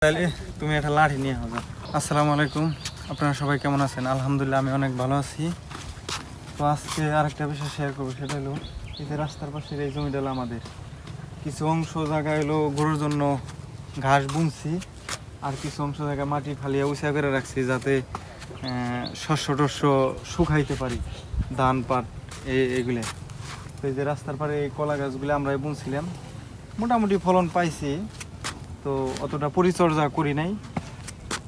তাহলে তুমি একটা লাঠি নিয়ে হবে। আসসালামু আলাইকুম, আপনারা সবাই কেমন আছেন? আলহামদুলিল্লাহ আমি অনেক ভালো আছি। তো আজকে আরেকটা বিষয় শেয়ার করবো, সেটা হলো এই যে রাস্তার পাশের এই জমিটা হলো আমাদের। কিছু অংশ জায়গা হলো গরুর জন্য ঘাস বুনছি, আর কিছু অংশ জায়গা মাটি ফালিয়ে উঁচা করে রাখছি যাতে শস্য টস্য শুকাইতে পারি, ধান পাট এগুলো। তো এই যে রাস্তার পাড়ে এই কলা গাছগুলো আমরা বুনছিলাম, মোটামুটি ফলন পাইছি। তো অতটা পরিচর্যা করি নাই।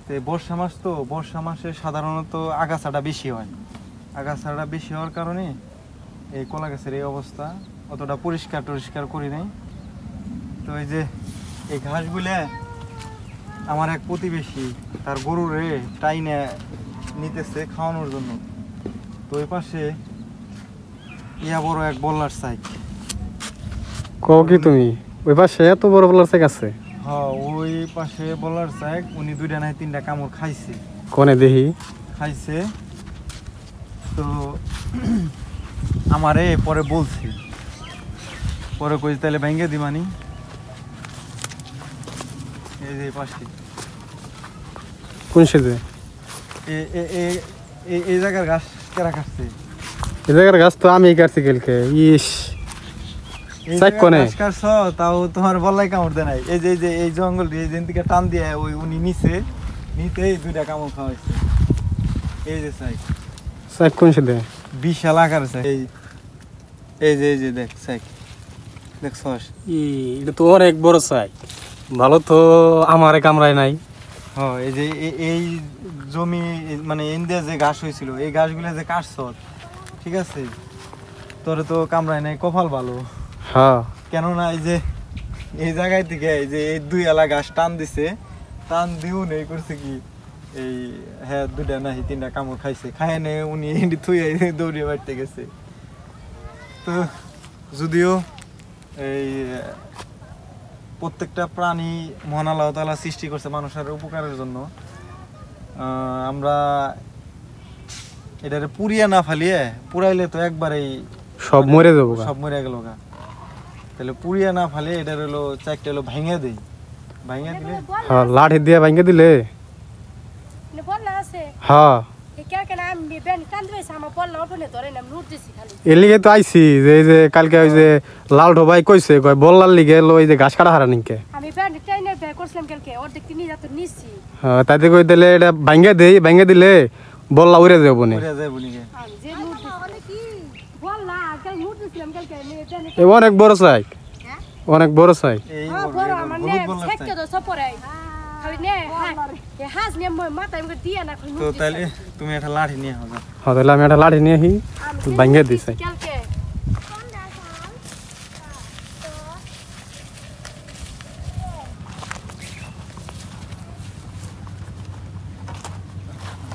তো বর্ষা মাস, তো বর্ষা মাসে সাধারণত আগাছাটা বেশি হয়। আগাছাটা বেশি হওয়ার কারণে এই কলা গাছের এই অবস্থা, অতটা পরিষ্কার টরিষ্কার করি নাই। তো এই যে এই ঘাসগুলো আমার এক প্রতিবেশী তার গরুরে টাইনে নিতেছে খাওয়ানোর জন্য। তো ওই পাশে ইয়া বড় এক বল্লার সাইক। কও কি তুমি ওই পাশে এত বড় বলার সাইক আছে? হ্যাঁ, ওই পাশে বলার সাইক উনি দুইটা নাই তিনটা কামড় খাইছে। কোনে দেখি খাইছে। তো আমারে পরে বলছি, পরে কই তাহলে ভেঙে দিমানি। এই যে পাশে কোন সেজে এই জায়গার ঘাস কেরা কাটছে? এই জায়গার গাছ তো আমি কাটছি কালকে। ইস সাইক কোনে কাটছ, তাও তোমার বললাই কামড় দেয় নাই। এই যে এই জঙ্গল দিয়ে যেদিন থেকে টান দিয়ে ওই উনি নিচে নিতে দুইটা কামড় খাওয়াইছে। এই যে সাইক সাইক কোন সেজে বিশাল আকার আছে। এই যে দেখ সাইক, দেখছস? এটা তো অনেক বড় সাইক। ভালো তো আমারে কামড়ায় নাই। হ্যাঁ, এই যে এই জমি মানে ইন্ডিয়া যে ঘাস হয়েছিল, এই ঘাসগুলো যে কাটছ, ঠিক আছে, তোরে তো কামড়ায় নাই, কপাল ভালো। হ্যাঁ, কেননা এই যে এই জায়গায় থেকে এই যে এই দুই এলা ঘাস টান দিছে, টান দিও নেই করছে কি এই হ্যাঁ দুইটা নাহি তিনটা কামড় খাইছে। খায় নে উনি থুই দৌড়িয়ে বাড়তে গেছে। তো যদিও এই প্রত্যেকটা প্রাণী মহান আল্লাহ তাআলা সৃষ্টি করছে মানুষের উপকারের জন্য, আমরা এটারে পুড়িয়ে না ফালিয়ে, পুরাইলে তো একবারেই সব মরে যাবো, সব মরে গেল গা। তাহলে পুড়িয়ে না ফালিয়ে এটার হলো চারটে হলো ভেঙে দেই, ভেঙে দিলে হ্যাঁ লাঠি দিয়ে ভাঙে দিলে হ্যাঁ। এর লিগে তো আইছি যে এই যে কালকে ওই যে লাল ঢোবাই কইছে কয় বললার লিগে ওই যে ঘাস কাটা হারা নিকে হ্যাঁ, তাইতে কই দিলে এটা ভাঙে দেই, ভাঙে দিলে বললা উড়ে যাবো না। অনেক বড় সাইক, অনেক বড় সাইক। তো তাহলে তুমি একটা লাঠি নিয়ে হবে। হ্যাঁ, তাহলে আমি একটা লাঠি নিয়ে আসি, ভাঙে দিই সাইক।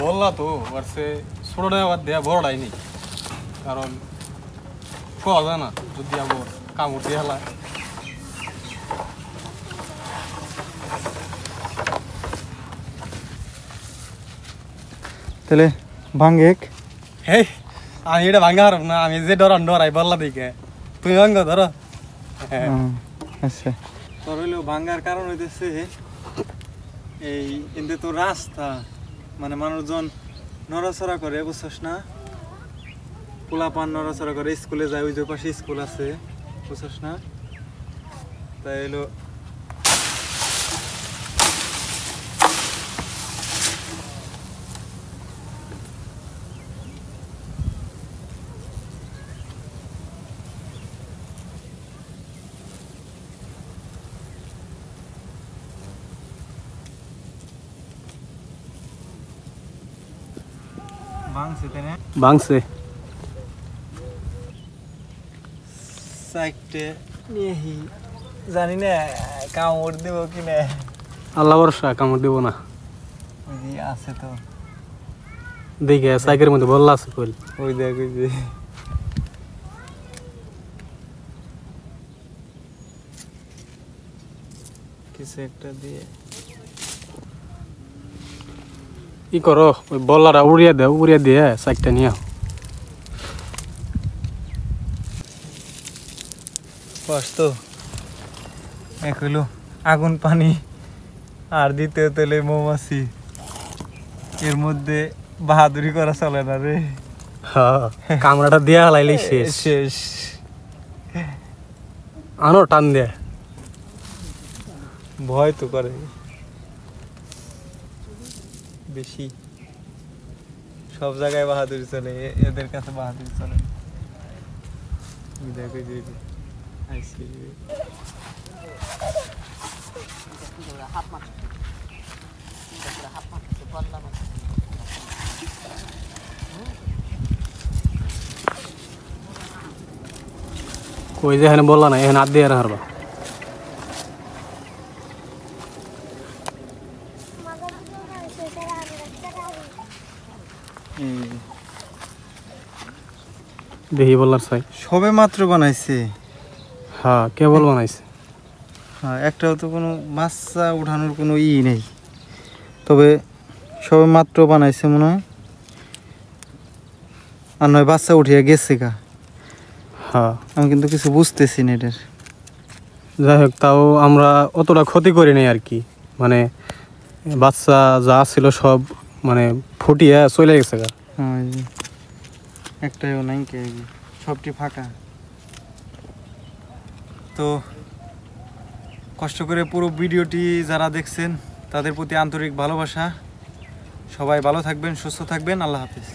বললা তো বাড়ছে ছোটটা আবার দেয়া বড়টাই নেই, কারণ কওয়া যায় না যদি আবার কামড় দিয়ে হেলা। তাহলে ভাঙ্গে হে আমি এটা ভাঙা হারব না, আমি যে ডরাই বললা দিকে তুমি ভাঙ্গ ধরো। আচ্ছা, তোর হইলেও ভাঙ্গার কারণ হইতেছে এই কিন্তু তো রাস্তা মানে মানুষজন নড়াচড়া করে, বুঝছস না? পোলাপান নড়াচড়া করে, স্কুলে যায়, ওই যে পাশে স্কুল আছে, বুঝছস না? তাই হলো ভাঙছে তাই না? ভাঙছে সাইডে নিয়ে জানি না কামড় দেবো কিনা। আল্লাহ ভরসা, কামড় দেবো না। আছে তো দেখে সাইকের মধ্যে বললা আছে কইল। ওই দেখ, ওই যে কিছু একটা দিয়ে কি করো, ওই বললাটা উড়িয়ে দেও, উড়িয়ে দিয়ে সাইকটা নিয়ে আও। কষ্ট এক হইলো আগুন পানি আর দ্বিতীয় তেলে মৌমাছি, এর মধ্যে বাহাদুরি করা চলে না রে। হ্যাঁ কামড়াটা দিয়া হালাইলেই শেষ। শেষ। আনো টান দে। ভয় তো করে বেশি, সব জায়গায় বাহাদুরি চলে, এদের কাছে বাহাদুরি চলে না। দেখো যে আইসি কই যে এখানে বললা না, এখানে হাত দিয়ে হারবা। দেখি বললার চাই। সবে মাত্র বানাইছে। হ্যাঁ কেবল বানাইছে। হ্যাঁ, একটাও তো কোনো বাচ্চা উঠানোর কোনো নেই, তবে সবে মাত্র বানাইছে মনে হয়, আর নয় বাচ্চা উঠিয়া গেছে গা। হ্যাঁ আমি কিন্তু কিছু বুঝতেছি না এটার। যাই হোক, তাও আমরা অতটা ক্ষতি করি নাই আর কি, মানে বাচ্চা যা ছিল সব মানে ফুটিয়ে চলে গেছে গা। হ্যাঁ, এই যে একটাও নাই, কে সবটি ফাঁকা। তো কষ্ট করে পুরো ভিডিওটি যারা দেখছেন তাদের প্রতি আন্তরিক ভালোবাসা। সবাই ভালো থাকবেন, সুস্থ থাকবেন। আল্লাহ হাফেজ।